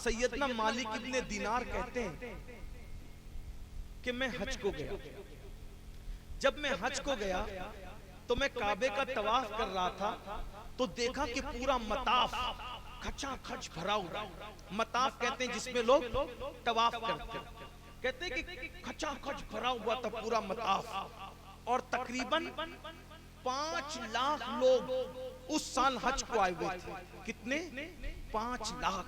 सैयदना मालिक इब्ने दीनार कहते हैं कि मैं हज को गया। जब मैं हज को गया तो मैं काबे का तवाफ कर रहा था, तो देखा कि पूरा मताफ खचाखच भरा हुआ। मताफ कहते हैं जिसमें लोग तवाफ करते हैं, कहते हैं कि खचाखच भरा हुआ था पूरा मताफ। और तकरीबन 5 लाख लोग उस साल हज को आए हुए थे। कितने? 5 लाख।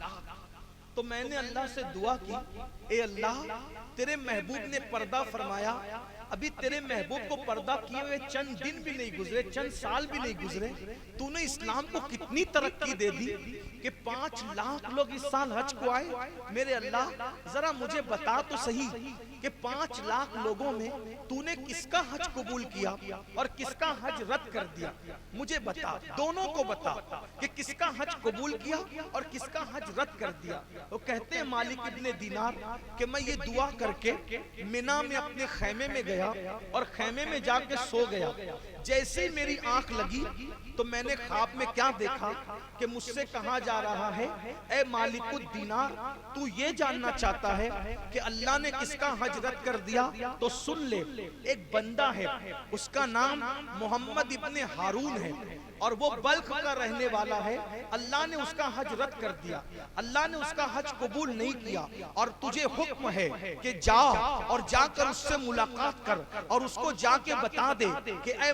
तो मैंने अल्लाह से दुआ की, ए अल्लाह, तेरे महबूब ने पर्दा फरमाया, अभी तेरे महबूब को पर्दा किए हुए चंद दिन भी नहीं गुजरे, चंद साल भी नहीं गुजरे, तूने इस्लाम को कितनी तरक्की दे दी कि 5 लाख लोग इस साल हज को आए। मेरे अल्लाह, जरा मुझे बता तो सही कि 5 लाख लोगों में तूने किसका हज कबूल किया और किसका हज रद्द कर दिया। मुझे बता, दोनों को बता कि किसका हज कबूल किया और किसका हज रद्द कर दिया। वो कहते हैं मालिक इब्ने दीनार कि मैं ये दुआ करके मिना में अपने खैमे में गया और खैमे में जाके सो गया। जैसे ही मेरी आंख लगी तो मैंने ख्वाब में क्या देखा कि मुझसे कहा जा रहा है, ए मालिकुद दीनार, तू ये जानना चाहता है कि अल्लाह ने किसका हज रद्द कर दिया? तो सुन ले, एक बंदा है, उसका नाम मोहम्मद इब्ने हारून है और वो बल्ख का रहने वाला है। अल्लाह ने उसका हज रद्द कर दिया, अल्लाह ने उसका हज कबूल नहीं किया और तुझे हुक्म है कि जा और जाकर उससे मुलाकात कर और उसको जाके बता दे कि ए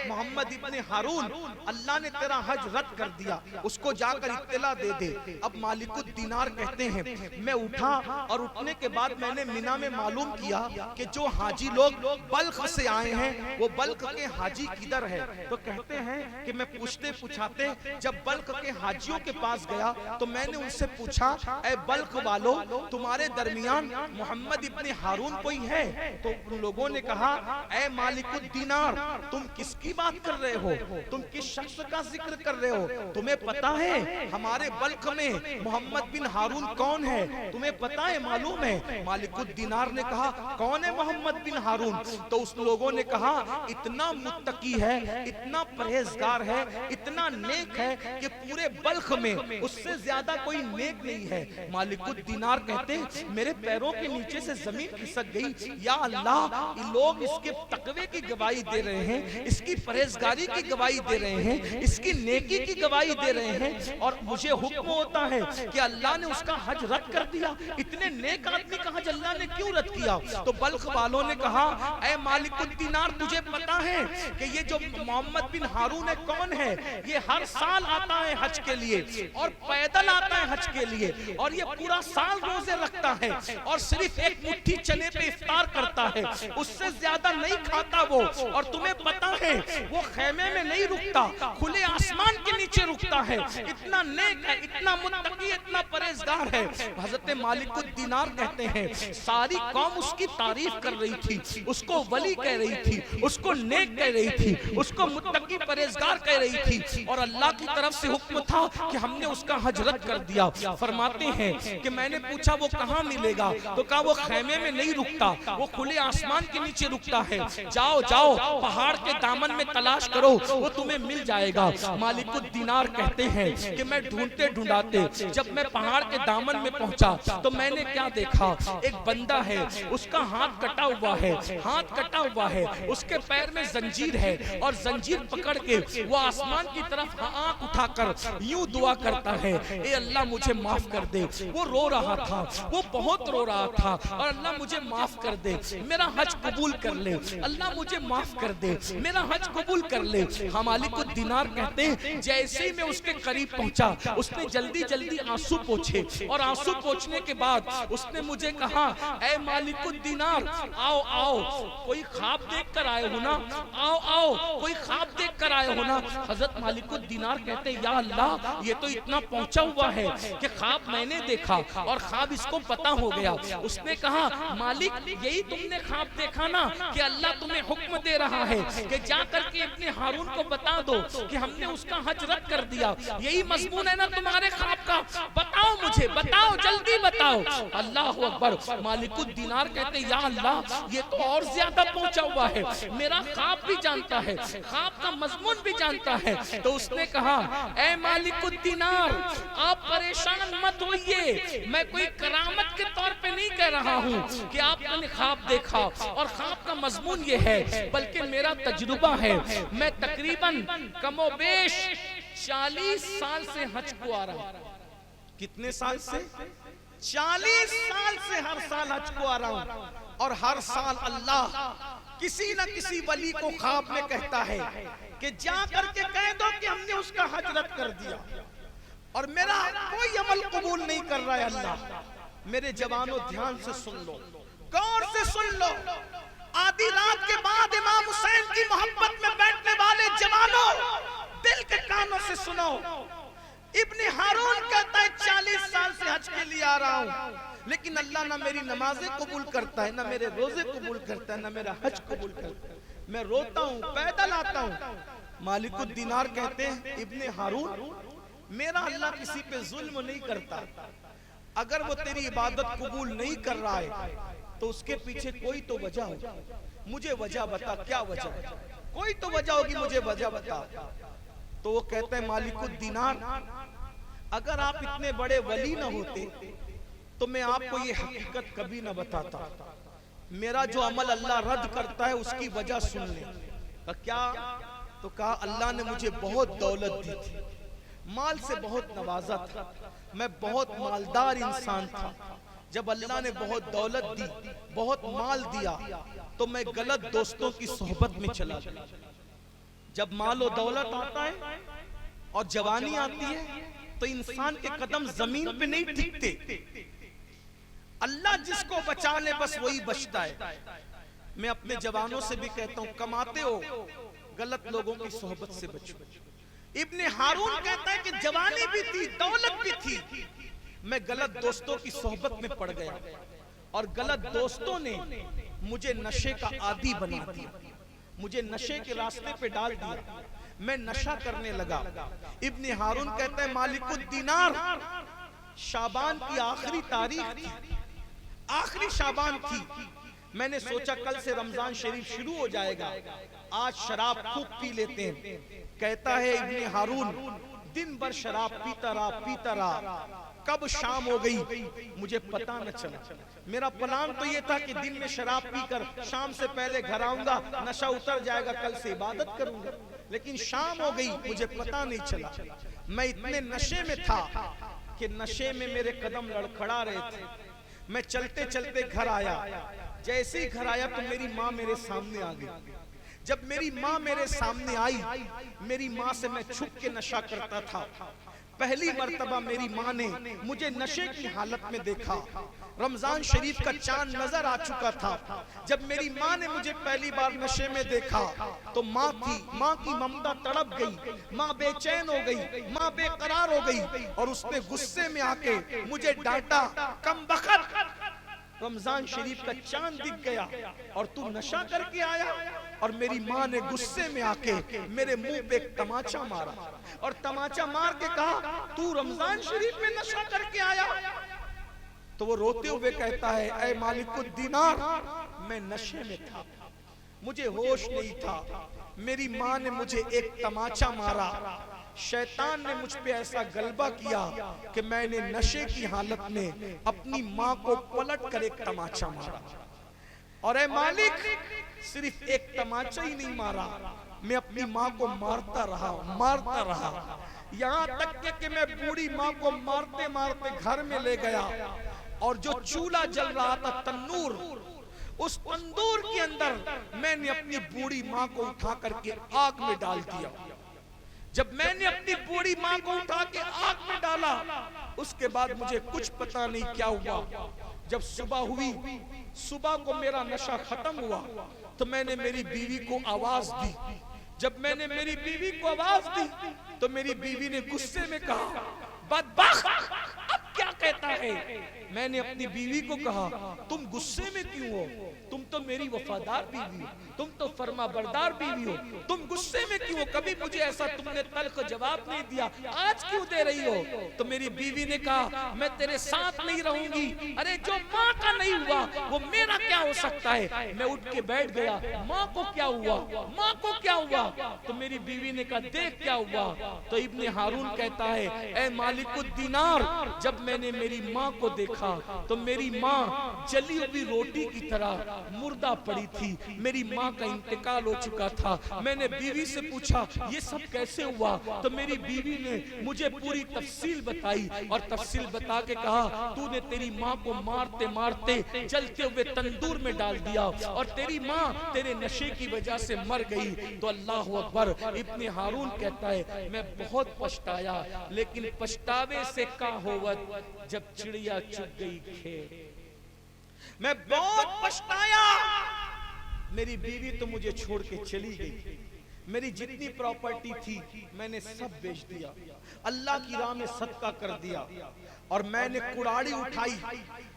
मोहम्मद इब्ने हारून, अल्लाह ने तेरा हज रद्द कर दिया, उसको जाकर इत्तला दे दे। अब मालिकुद दीनार कहते हैं, मैं उठा और उठने के बाद मैंने मिना में मालूम किया कि जो हाजी लोग बल्ख से आए हैं वो बल्ख के हाजी किधर है। तो कहते हैं कि मैं पूछते पूछाते जब बल्ख के हाजियों के पास गया तो मैंने उनसे पूछा, ए बल्ख वालों, तुम्हारे दरमियान मोहम्मद इब्ने हारून कोई है? तो उन लोगों ने कहा, ए मालिकुद दीनार, तुम किसकी बात कर रहे हो? तुम किस शख्स का जिक्र कर रहे हो? तुम्हें पता है हमारे बल्ख में मोहम्मद बिन हारून कौन है? तुम्हें पता है, मालूम है? मालिकुद दीनार ने कहा, कौन है मोहम्मद बिन हारून? तो उस लोगों ने कहा, इतना मुत्तकी है, इतना परहेजगार है, इतना नेक है कि पूरे बल्ख में उससे ज्यादा कोई नेक नहीं है। मालिकुद दीनार कहते हैं, मेरे पैरों के नीचे से जमीन खिसक गई। या अल्लाह, लोग इसके तकवे की गवाही दे रहे हैं, इसकी परहेजगारी की गवाही दे रहे हैं, इसकी नेकी की गवाही दे रहे हैं और मुझे हुक्म होता है कि अल्लाह ने उसका हज रद्द कर दिया। इतने नेक आदमी का हज अल्लाह ने क्यों रद्द किया? तो बल्ख वालों ने कहा, ऐ मालिकुद दीनार, तुझे पता है कि ये जो मोहम्मद बिन हारून है कौन है? ये हर साल आता है हज के लिए और पैदल आता है हज के लिए और ये पूरा साल रोजे रखता है और सिर्फ एक मुट्ठी चने पे इफ्तार करता है, उससे ज्यादा नहीं खाता वो। और तुम्हें पता है वो खैमे में नहीं रुकता, खुले आसमान के नीचे रुकता है। इतना नेक है, इतना मुत्तकी, इतना परहेजगार है। हजरत मालिकुद दीनार कहते हैं, सारी कौम उसकी तारीफ कर रही थी, उसको वली कह रही थी, उसको नेक कह रही थी, उसको मुत्तकी परहेजगार कह रही थी और अल्लाह की तरफ से हुक्म था कि हमने उसका हज रद्द कर दिया। फरमाते हैं कि मैंने पूछा वो कहाँ मिलेगा? तो कहा वो खैमे में नहीं रुकता, वो खुले आसमान के नीचे रुकता है। जाओ जाओ, पहाड़ के दामन में तलाश करो, वो तुम्हें मिल जाएगा। मालिकुद दीनार कहते हैं कि मैं ढूंढते ढूंढाते जब मैं पहाड़ के दामन में पहुंचा तो मैंने क्या देखा? एक बंदा है, उसका हाथ कटा हुआ है, हाथ कटा हुआ है, उसके पैर में जंजीर है और जंजीर पकड़ के वो आसमान की तरफ आंख उठाकर यूं दुआ करता है, ए अल्लाह मुझे माफ कर दे। वो रो रहा था, वो बहुत रो रहा था और अल्लाह मुझे माफ कर दे, मेरा हज कबूल कर ले, अल्लाह मुझे माफ कर दे, मेरा हज कबूल कर ले। हम मालिकुद दीनार कहते हैं, जैसे ही मैं उसके करीब पहुंचा उसने जल्दी जल्दी आंसू पोंछे और आंसू पोंछने के बाद उसने मुझे कहा, ए मालिकुद दीनार, आओ आओ, कोई ख्वाब देख कर आए हो ना? आओ आओ, कोई ख्वाब देख कर आए हो ना? हजरत मालिकुद दीनार कहते हैं, या अल्लाह, ये तो इतना पहुंचा हुआ है कि ख्वाब मैंने देखा और ख्वाब इसको पता हो गया। उसने कहा, मालिक, यही तुमने ख्वाब देखा ना कि अल्लाह तुम्हें हुक्म दे रहा है कि जाकर के अपने हारून को बता दो कि हमने उसका हज रद्द कर दिया। यही मजमून है ना तुम्हारे ख्वाब का? बताओ बताओ मुझे, बताओ जल्दी बताओ। अल्लाह अकबर। मालिकुद दीनार कहते या अल्लाह ये तो और ज्यादा पहुंचा हुआ है, मेरा ख्वाब भी जानता है, ख्वाब का मजमून भी जानता है। तो उसने कहा ऐ मालिकुद दीनार आप परेशान मत होइए, मैं कोई करामत के तौर पे नहीं कह रहा हूँ कि आपने ख्वाब देखा और ख्वाब का मजमून ये है, बल्कि मेरा तजुर्बा है। मैं तकरीबन कमोबेश 40 साल से हज को आ रहा हूं। कितने साल से? 40 साल से हर साल हज को आ रहा हूं, और हर साल अल्लाह किसी न किसी वली को ख्वाब में कहता है कि जा करके कह दो कि हमने उसका हज रद्द कर दिया और मेरा कोई अमल कबूल नहीं कर रहा है। अल्लाह मेरे जवानों ध्यान से सुन लो, गौर से सुन लो। आधी रात के बाद इमाम हुसैन की मोहब्बत में बैठने वाले जवानों, दिल के कानों से सुनो। इब्ने हारून कहता है 40 साल से हज के लिए आ रहा हूं, लेकिन अल्लाह ना मेरी नमाजें कबूल करता है, ना मेरे रोजे कबूल करता है, ना मेरा हज कबूल करता है। मैं रोता हूं, पैदल आता हूं। मालिकुद दीनार कहते हैं इब्ने हारून मेरा अल्लाह किसी पे जुल्म नहीं करता, अगर वो तेरी इबादत कबूल नहीं कर रहा है तो उसके पीछे कोई तो वजह होगी, मुझे वजह बता, क्या वजह? कोई तो वजह होगी, मुझे वजह बता। तो वो कहते हैं मालिकुद दीनार अगर आप इतने बड़े वली ना होते तो मैं आपको ये हकीकत कभी ना बताता। मेरा जो अमल अल्लाह रद्द करता है उसकी वजह सुन ले। क्या? तो कहा अल्लाह ने मुझे बहुत दौलत दी थी, माल से बहुत नवाजा था, मैं बहुत मालदार इंसान था। जब अल्लाह ने बहुत दौलत दी, बहुत माल दिया, तो मैं गलत दोस्तों की सोहबत में चला गया। जब माल और दौलत आता है और जवानी आती है तो इंसान के कदम जमीन पे नहीं टिकते। अल्लाह जिसको बचा ले बस वही बचता है। मैं अपने जवानों से भी कहता हूं कमाते हो गलत लोगों की सोहबत से बचो। इब्ने हारून कहता है कि जवानी भी थी, दौलत भी थी, मैं गलत दोस्तों की सोहबत में पड़ गया और गलत दोस्तों ने मुझे नशे का आदी बना दिया, मुझे नशे के रास्ते पे डाल दिया, मैं नशा करने लगा। इब्ने हारून कहता है मालिकुद दीनार शाबान की आखिरी तारीख थी, आखिरी शाबान थी। मैंने सोचा कल से रमजान शरीफ शुरू हो जाएगा, आज शराब खूब पी लेते हैं। कहता है इब्ने हारून दिन भर शराब पीता रहा, कब शाम हो गई मुझे पता न चला। मेरा प्लान तो ये था कि दिन में शराब पीकर शाम से पहले घर आऊंगा, नशा उतर जाएगा, कल से इबादत करूंगा, लेकिन शाम हो गई मुझे पता नहीं चला। मैं इतने नशे में था कि नशे में मेरे कदम लड़खड़ा रहे थे। मैं चलते चलते घर आया, जैसे ही घर आया तो मेरी माँ मेरे सामने आ गई। जब मेरी माँ मेरे सामने आई, मेरी माँ से मैं छुप के नशा करता था। पहली मर्तबा मेरी माँ ने मुझे नशे की हालत में देखा। रमजान शरीफ का चांद नजर आ चुका था। जब मेरी माँ ने मुझे पहली बार नशे में देखा तो माँ की ममता तड़प गई, माँ बेचैन हो गई, माँ बेकरार हो गई और उसने गुस्से में आके मुझे डांटा, कमबख्त रमजान शरीफ का चांद दिख गया और तू नशा करके आया। और मेरी माँ ने गुस्से में आके मेरे मुंह पे एक तमाचा मारा और तमाचा मार के कहा तू रमजान शरीफ में नशा करके आया। तो वो रोते हुए कहता है ऐ मालिकुद दीनार मैं नशे में था, मुझे होश नहीं था, मेरी माँ ने मुझे एक तमाचा मारा, शैतान ने मुझ पे ऐसा गलबा किया कि मैंने नशे की हालत में अपनी माँ को पलट कर एक तमाचा मारा। और ऐ मालिक सिर्फ एक तमाचा ही नहीं मारा, मैं अपनी माँ को मारता रहा यहाँ तक कि मैं बूढ़ी माँ को मारते मारते घर में ले गया और जो चूल्हा जल रहा था तंदूर, उस तंदूर के अंदर मैंने अपनी बूढ़ी माँ को उठा करके आग में डाल दिया। जब मैंने अपनी बूढ़ी माँ को उठा के आग में डाला उसके बाद मुझे कुछ पता नहीं क्या हुआ। जब सुबह हुई, सुबह को मेरा नशा खत्म हुआ तो मैंने मेरी बीवी को आवाज दी। जब मैंने मेरी बीवी को आवाज दी तो मेरी बीवी ने गुस्से में कहा बदबख्त अब क्या कहता है। मैंने अपनी बीवी को कहा, तुम गुस्से में क्यों हो? तुम तो मेरी वफादार बीवी हो, तुम तो फर्माबरदार बीवी हो, तुम गुस्से में क्यों हो? कभी मुझे ऐसा तुमने तल्ख जवाब नहीं दिया, आज क्यों दे रही हो? तो मेरी बीवी ने कहा, मैं तेरे साथ नहीं रहूंगी। अरे जो माँ का नहीं हुआ वो मेरा क्या हो सकता है? मैं उठ के बैठ गया, माँ को क्या हुआ, माँ को क्या हुआ? तो मेरी बीवी ने कहा, देख क्या हुआ। तो इब्ने हारून कहता है, ए मालिकुद्दीनार, जब मैंने मेरी माँ को देखा तो मेरी माँ जली हुई रोटी की तरह मुर्दा पड़ी थी, मेरी माँ का इंतकाल हो चुका था। मैंने बीवी से पूछा, ये सब कैसे हुआ? तो मेरी बीवी ने मुझे पूरी तफसील बताई और तफसील बता के कहा, तूने तेरी माँ को मारते मारते जलते हुए तंदूर में डाल दिया और तेरी माँ तेरे नशे की वजह से मर गई। तो अल्लाह अकबर। इब्ने हारून कहता है, मैं बहुत पछताया, लेकिन पछतावे से का होवत जब चिड़िया चुग गई खेत। मैं बहुत पछताया, मेरी बीवी तो मुझे छोड़ के चली गई, मेरी जितनी प्रॉपर्टी थी मैंने सब बेच दिया, अल्लाह की राह में सदका कर दिया, और मैंने कुड़ाड़ी उठाई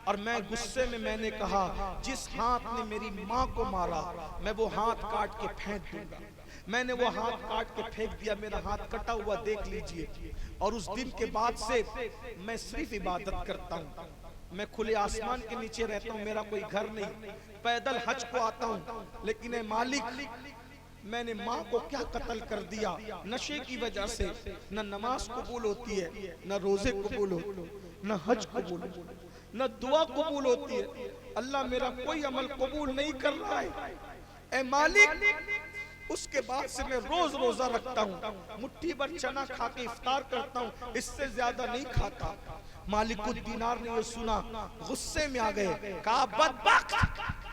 और मैं गुस्से में मैंने कहा, जिस हाथ ने मेरी माँ को मारा मैं वो हाथ काट के फेंक दूंगा। मैंने वो हाथ काट के फेंक दिया, मेरा हाथ कटा हुआ देख लीजिए। और उस दिन के बाद से मैं सिर्फ इबादत करता हूँ, मैं खुले आसमान के नीचे रहता हूँ, मेरा कोई घर नहीं, पैदल हज को आता हूँ। लेकिन ए मालिक, मैंने माँ को क्या कत्ल कर दिया नशे की वजह से। न नमाज कबूल होती है, न रोजे कबूल होते, न हज कबूल, न दुआ कबूल होती है। अल्लाह मेरा कोई अमल कबूल नहीं कर रहा है। ए मालिक, उसके बाद से मैं रोज रोजा रखता हूँ, मुट्ठी भर चना खा के इफ्तार करता हूँ, इससे ज्यादा नहीं खाता। मालिकुद्दीनार ने ये सुना, गुस्से में आ गए, कहा, बदबख्त,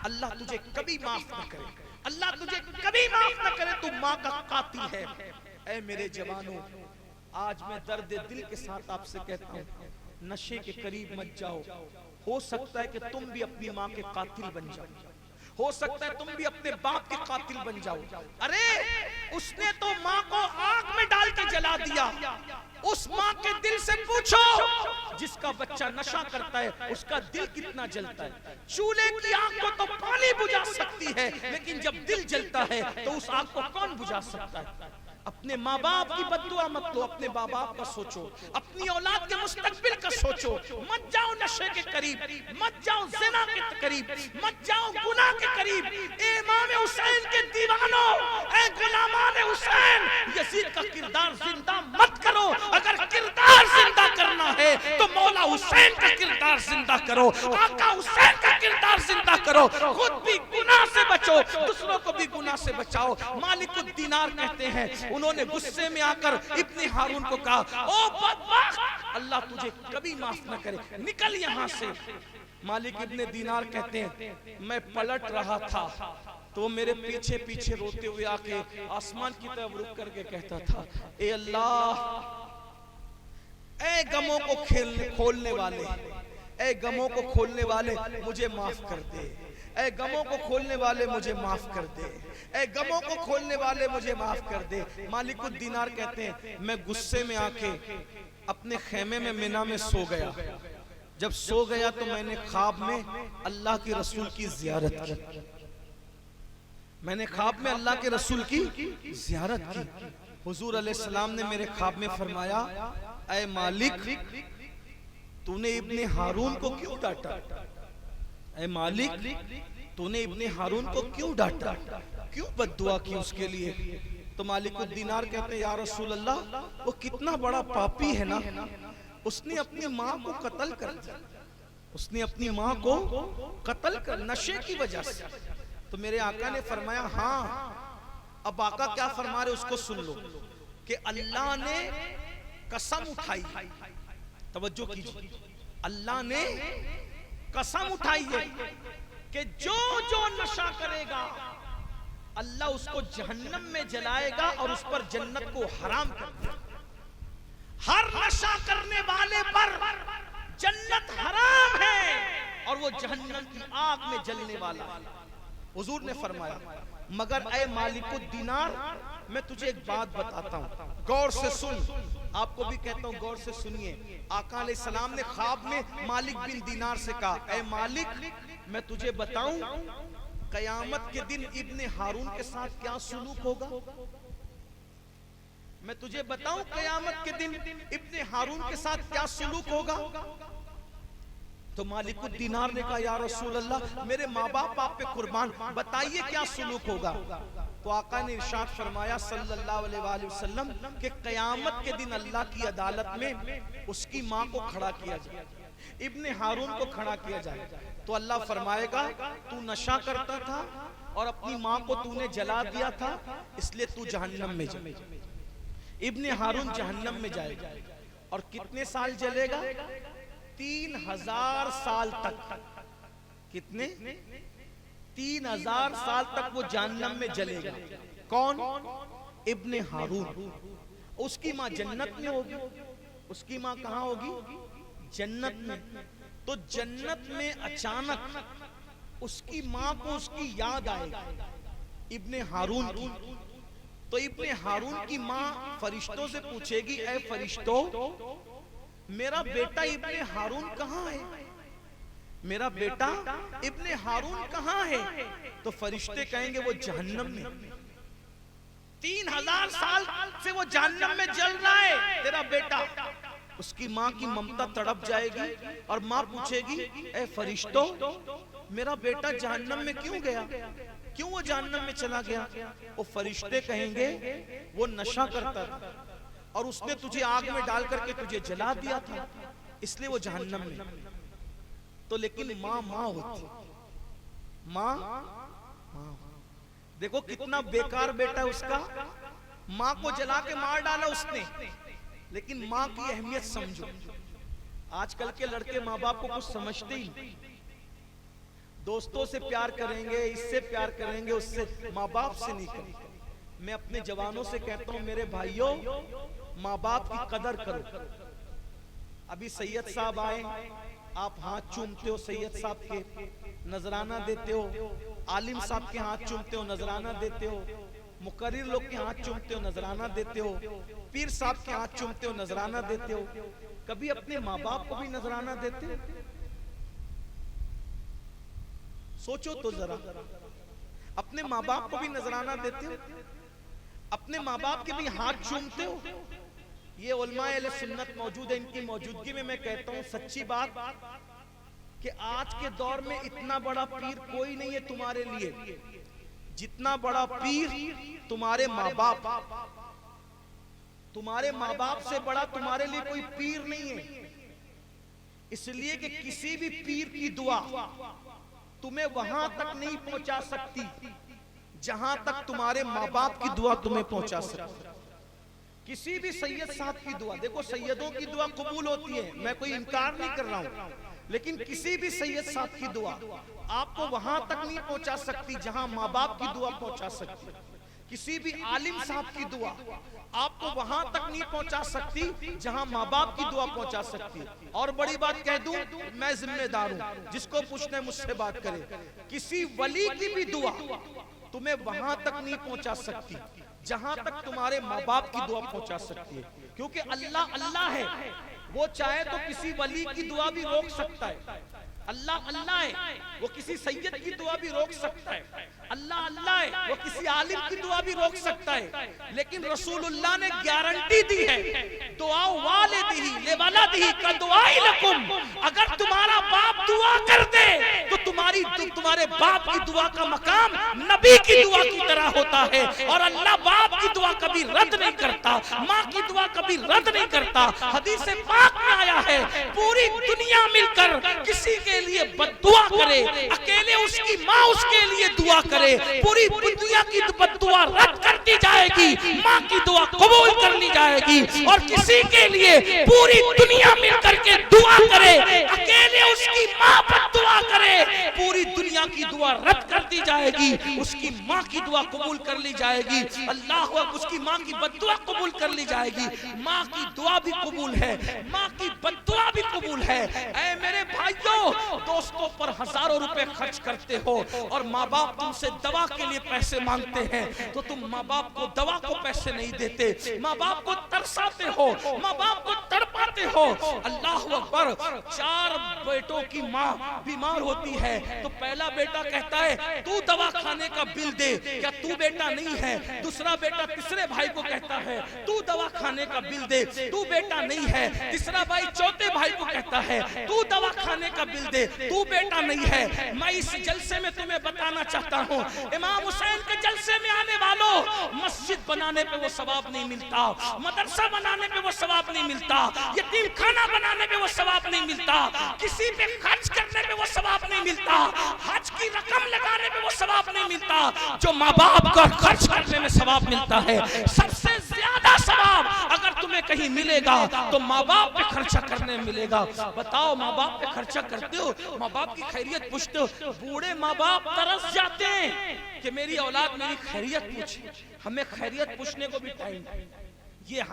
अल्लाह तुझे कभी माफ न करे, अल्लाह तुझे कभी माफ न करे, तू माँ का कातिल है। ऐ मेरे जवानों, आज मैं दर्द दिल के साथ आपसे कहता हूँ, नशे के करीब मत जाओ। हो सकता है कि तुम भी अपनी माँ के कातिल बन जाओ, हो सकता है तुम भी अपने बाप के कातिल बन जाओ। अरे उसने तो माँ को आग में डाल के जला दिया। उस माँ के दिल से पूछो, जिसका बच्चा नशा करता है उसका दिल कितना जलता है। चूल्हे की आग को तो पानी बुझा सकती है, लेकिन जब दिल जलता है तो उस आग को कौन बुझा सकता है। अपने माँ बाप की बद्दुआ मत लो, अपने माँ बाप का सोचो, अपनी औलाद के मुस्तकबिल का सोचो। मत जाओ नशे के करीब, मत जाओ ज़िना के करीब, मत जाओ गुनाह के करीब। इमाम हुसैन के दीवानों, ऐ गुलामान हुसैन, यजीद का किरदार जिंदा मत करो। अगर किरदार जिंदा करना है तो मौला हुसैन का किरदार जिंदा करो, आका हुसैन का किरदार जिंदा करो। खुद भी गुनाह से बचो, दूसरों को भी गुनाह से बचाओ। मालिकुद्दीनार कहते हैं, उन्होंने गुस्से में आकर इब्ने हारून को कहा, ओ बदबख्त, अल्लाह तुझे कभी माफ न करे, निकल यहाँ से। मालिक इब्ने दीनार कहते हैं, मैं पलट रहा था तो वो मेरे पीछे पीछे रोते हुए आके आसमान की तरफ रुक करके कहता था, ए अल्लाह, ए गमों को खोलने वाले, ए गमों को खोलने वाले, मुझे माफ कर दे। ए गमों को खोलने वाले, मुझे माफ कर दे। ए गमों को खोलने वाले, मुझे माफ कर दे। मालिकुद्दीनार कहते हैं, मैं गुस्से में आके अपने खेमे में मिना में सो गया। जब सो गया तो मैंने ख्वाब में अल्लाह के रसूल की जियारत की। मैंने ख्वाब में अल्लाह के रसूल की जियारत की। हुजूर अलैहिस्सलाम ने मेरे ख्वाब में फरमाया, ऐ मालिक, तूने इब्ने हारून को क्यों डांटा? ऐ मालिक, तूने इब्ने हारून को क्यों डांटा, क्यों बद्दुआ की उसके लिए? तो मालिकुद्दीनार कहते हैं, या रसूल अल्लाह, वो कितना बड़ा पापी है ना, उसने अपनी माँ को कत्ल कर दिया, उसने अपनी माँ को कत्ल कर, नशे की वजह से। तो मेरे आका ने फरमाया, हाँ। अब आका क्या फरमा रहे उसको सुन लो, कि अल्लाह ने कसम उठाई, तवज्जो कीजिए, अल्लाह ने कसम उठाई है कि जो जो नशा करेगा अल्लाह उसको जहन्नम में जलाएगा और उस पर जन्नत को हराम कर देगा। हर नशा करने वाले पर जन्नत हराम है और वो जहन्नम की आग में जलने वाला। हुजूर ने फरमाया, मगर ऐ मालिकुद्दीनार, मैं तुझे एक बात बताता हूँ, गौर से सुन। आपको भी कहता हूं, गौर से सुनिए। आका अलैहिस्सलाम ने ख्वाब में मालिक बिन दीनार से कहा, ऐ मालिक मैं तुझे बताऊं कयामत के दिन इब्ने हारून के साथ क्या सुलूक होगा। मैं तुझे बताऊं कयामत के दिन इब्ने हारून के साथ क्या सुलूक होगा। तो मालिकुद दीनार ने कहा, या रसूल अल्लाह मेरे माँ बाप आप पे कुर्बान, बताइए क्या सुलूक होगा। तो आका ने इरशाद फरमाया सल्लल्लाहु अलैहि वसल्लम कि कयामत के दिन अल्लाह की अदालत में उसकी माँ को खड़ा किया जाए, इब्ने हारून को खड़ा किया जाए। तो अल्लाह फरमाएगा तू नशा करता था और अपनी माँ को तूने जला दिया था, इसलिए तू जहन्नम में जाए। इब्ने हारून जहन्नम में जाएगा और कितने साल जलेगा? 3000 साल तक। कितने? 3000 साल तक वो जहन्नम में जलेगा। कौन? इब्ने हारून। उसकी माँ जन्नत में होगी। उसकी माँ कहाँ होगी? जन्नत में। तो जन्नत में अचानक उसकी माँ को उसकी याद आएगी इब्ने हारून की। तो इब्ने हारून की माँ फरिश्तों से पूछेगी, ऐ फरिश्तों मेरा बेटा इब्ने हारून कहाँ है? मेरा बेटा इब्ने हारून कहाँ है? तो फरिश्ते कहेंगे वो जहन्नम में। 3000 साल से वो जहन्नम में जल रहा है तेरा बेटा। उसकी माँ की ममता तड़प जाएगी और माँ पूछेगी, ऐ फरिश्तों मेरा बेटा जहन्नम में क्यों गया? क्यों वो जहन्नम में चला गया? वो फरिश्ते कहेंगे वो नशा करता था और उसने तुझे आग में डाल करके तुझे जला दिया था, इसलिए वो जहन्नम में। तो लेकिन माँ माँ होती, माँ देखो कितना बेकार बेटा है उसका। माँ को जला के मार डाला उसने, लेकिन माँ की अहमियत समझो। आजकल के लड़के माँ बाप को कुछ समझते ही नहीं। दोस्तों से प्यार करेंगे, इससे प्यार करेंगे, उससे, माँ बाप से नहीं करेंगे। मैं अपने जवानों से कहता हूं मेरे भाइयों माँ बाप की कदर करो। अभी सैयद साहब आए, आप हाथ चूमते हो सैयद साहब के, नजराना देते हो। आलिम साहब के हाथ चूमते हो, नजराना देते हो। मुकर्रिर लोग के हाथ चूमते हो, नजराना देते हो। पीर साहब के हाथ चूमते हो, नजराना देते हो। कभी अपने माँ बाप को भी नजराना देते हो? सोचो तो जरा, अपने माँ बाप को भी नजराना देते हो? अपने माँ बाप के भी हाथ चूमते हो? ये उलमाए अहले सुन्नत मौजूद है, इनकी मौजूदगी में मैं कहता हूँ सच्ची बात कि आज के दौर में इतना बड़ा पीर कोई नहीं है तुम्हारे लिए जितना बड़ा पीर तुम्हारे माँ बाप। तुम्हारे माँ बाप से बड़ा तुम्हारे लिए कोई पीर नहीं है। इसलिए कि किसी भी पीर की दुआ तुम्हें वहां तक नहीं पहुंचा सकती जहां तक तुम्हारे माँ बाप की दुआ तुम्हें पहुंचा सकती। किसी भी सैयद साहब की दुआ, देखो सैयदों की दुआ कबूल होती है, मैं कोई इनकार नहीं कर रहा हूं, लेकिन किसी भी सैयद साहब की दुआ आपको वहां तक नहीं पहुंचा सकती जहां माँ बाप की दुआ पहुंचा सकती। किसी भी आलिम साहब की दुआ आपको वहां तक नहीं पहुंचा सकती जहां माँ बाप की दुआ पहुंचा सकती है। और बड़ी बात कह दूं, मैं जिम्मेदार हूं, जिसको पूछना है मुझसे बात करे। किसी वली की भी दुआ तुम्हें वहां तक नहीं पहुंचा सकती जहां तक तुम्हारे माँ बाप की दुआ पहुंचा सकती है, क्योंकि अल्लाह अल्लाह है। वो चाहे तो किसी वली की दुआ भी रोक सकता है। अल्लाह अल्लाह है, वो किसी सैयद की दुआ भी रोक सकता है। अल्लाह अल्लाह है, वो किसी आलिम की दुआ भी रोक सकता है। लेकिन रसूलुल्लाह ने गारंटी दी है, दुआ वालिदिही लिवलदिही का दुआई लकुम। अगर तुम्हारा बाप दुआ कर दे तो तुम्हारे बाप की दुआ का मकाम नबी की दुआ की तरह होता है। और अल्लाह बाप की दुआ कभी रद्द नहीं करता, माँ की दुआ कभी रद्द नहीं करता। हदीस पाक में आया है, पूरी दुनिया मिलकर किसी के लिए बद्दुआ करे, अकेले उसकी माँ उसके लिए दुआ करे, पूरी दुनिया की बद्दुआ रद्द कर दी जाएगी, माँ की दुआ कबूल कर ली जाएगी। और किसी के लिए पूरी दुनिया मिलकर के दुआ करे, अकेले उसकी माँ बद्दुआ करे, पूरी दुनिया की दुआ रद्द कर दी जाएगी, उसकी माँ की दुआ कबूल कर ली जाएगी। अल्लाह हू, उसकी माँ की बद्दुआ कबूल कर ली जाएगी। माँ की दुआ भी कबूल है, माँ की बद्दुआ भी कबूल है। ऐ मेरे भाइयों, दोस्तों पर हजारों रुपए खर्च करते हो और माँ बाप तुमसे दवा के लिए पैसे मांगते हैं तो तुम माँ बाप को दवा को पैसे नहीं देते, माँ बाप को तरसाते हो, माँ बाप को तड़पाते हो। अल्लाह अकबर। 4 बेटों की माँ बीमार होती है तो पहला बेटा कहता है तू दवा खाने का बिल दे, क्या तू बेटा नहीं है? दूसरा बेटा तीसरे भाई को कहता है तू दवा खाने का बिल दे, तू बेटा नहीं है। तीसरा भाई चौथे भाई को कहता है तू दवा खाने का बिल दे, तू बेटा नहीं है। मैं इस जलसे में तुम्हें बताना चाहता हूँ, इमाम हुसैन के जलसे में आने वालों, मस्जिद बनाने पे वो सवाब नहीं मिलता, मदरसा बनाने पे वो सवाब नहीं मिलता, यतीम खाना बनाने पे वो सवाब नहीं मिलता, किसी पे खर्च करने पे वो सवाब नहीं मिलता, हज की रकम लगाने पे वो सवाब नहीं मिलता। जो माँ बाप का खर्च करने में सवाब मिलता है, सबसे ज्यादा सवाब अगर तुम्हें कहीं मिलेगा तो माँ बाप पे खर्चा करने में मिलेगा। बताओ, माँ बाप पे खर्चा करते हो, माँ बाप की खैरियत पूछते हो? बूढ़े माँ बाप तरस जाते हैं कि मेरी औलाद मेरी खैरियत पूछे, हमें खैरियत पूछने को भी टाइम नहीं। ये